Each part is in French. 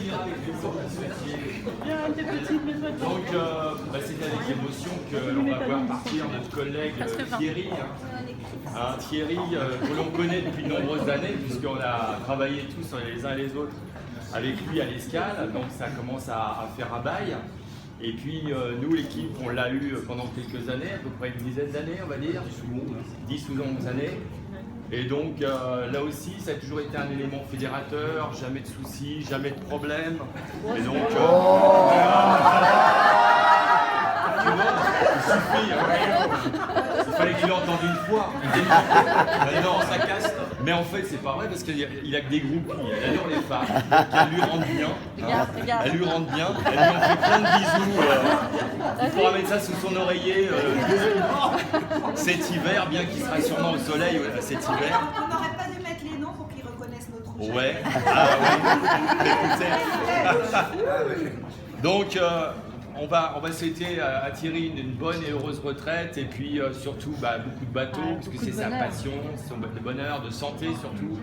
finira avec les cours qui Bien, tes petites maisons. Donc, c'est avec émotion que l'on va voir partir notre collègue Thierry. Thierry, que l'on connaît depuis de nombreuses années, puisqu'on a travaillé tous les uns et les autres avec lui à l'escale, donc ça commence à faire un bail. Et puis nous, l'équipe, on l'a eu pendant quelques années, à peu près une dizaine d'années, on va dire, 10 ou 11 années. Et donc là aussi, ça a toujours été un élément fédérateur, jamais de soucis, jamais de problèmes. Et donc, tu vois, il suffit, il fallait qu'il l'entende une fois. Il dit non, ça casse. Mais en fait, c'est pas vrai parce qu'il a que des groupes, il adore les femmes, qu'elles lui rendent bien. Elle lui rendent bien, elle lui en fait plein de bisous. Il pourra mettre ça sous son oreiller cet hiver, bien qu'il sera sûrement au soleil cet hiver. On n'aurait pas dû mettre les noms pour qu'ils reconnaissent notre projet. Ouais, écoutez. Donc, on va souhaiter à Thierry une bonne et heureuse retraite et puis surtout beaucoup de bateaux, parce que c'est sa passion, son bonheur, de santé surtout,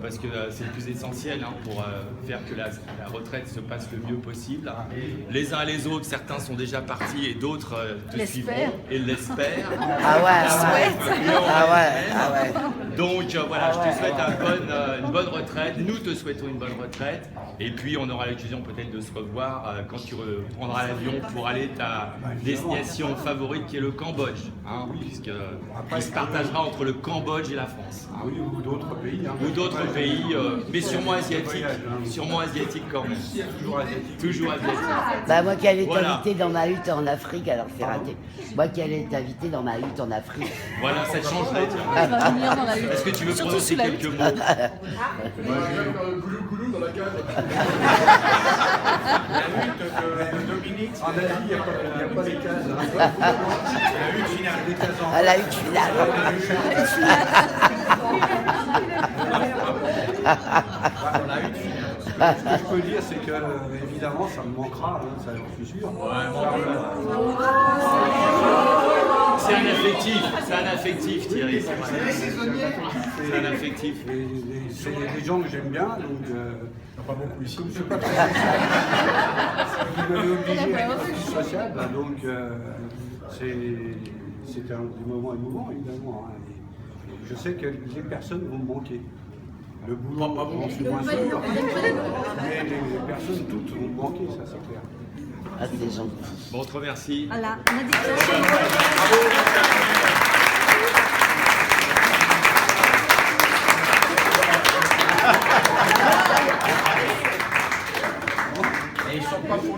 parce que c'est le plus essentiel pour faire que la retraite se passe le mieux possible. Les uns et les autres, certains sont déjà partis et d'autres te suivront et l'espèrent. Donc voilà, je te souhaite une bonne retraite, nous te souhaitons une bonne retraite, et puis on aura l'occasion peut-être de se revoir quand tu reprendras l'avion pour aller à ta destination favorite qui est le Cambodge, puisqu'il se partagera entre le Cambodge et la France. Ah oui, ou d'autres pays. Ou d'autres pays, mais sûrement asiatiques. Sûrement asiatiques quand même. Toujours asiatique. Toujours asiatiques. Bah moi qui allais t'inviter dans ma hutte en Afrique, alors c'est raté. Moi qui allais t'inviter dans ma hutte en Afrique. Voilà, ça te changerait, tiens. On va venir dans la hutte. Est-ce que tu veux Surtout prononcer sous la quelques hutte. mots? Goulou dans la cage. La hutte de Dominique. En Asie, il n'y a pas des cases. La hutte finale. Des cases en À la hutte finale. la hutte finale. Ce que je peux dire, c'est que évidemment, ça me manquera, ça j'en suis sûr. C'est un affectif Thierry. C'est un affectif. C'est des gens que j'aime bien, donc pas beaucoup ici. Je ne sais pas très vous m'avez obligé à être plus social, donc c'était des moments émouvants évidemment. Et je sais que les personnes vont me manquer. Le boulot, j'en suis moins sûr, mais les personnes toutes vont me manquer, ça c'est clair. Ah, c'est gentil. Bon, on te remercie. Voilà, on a dit que Et ils sont pas pour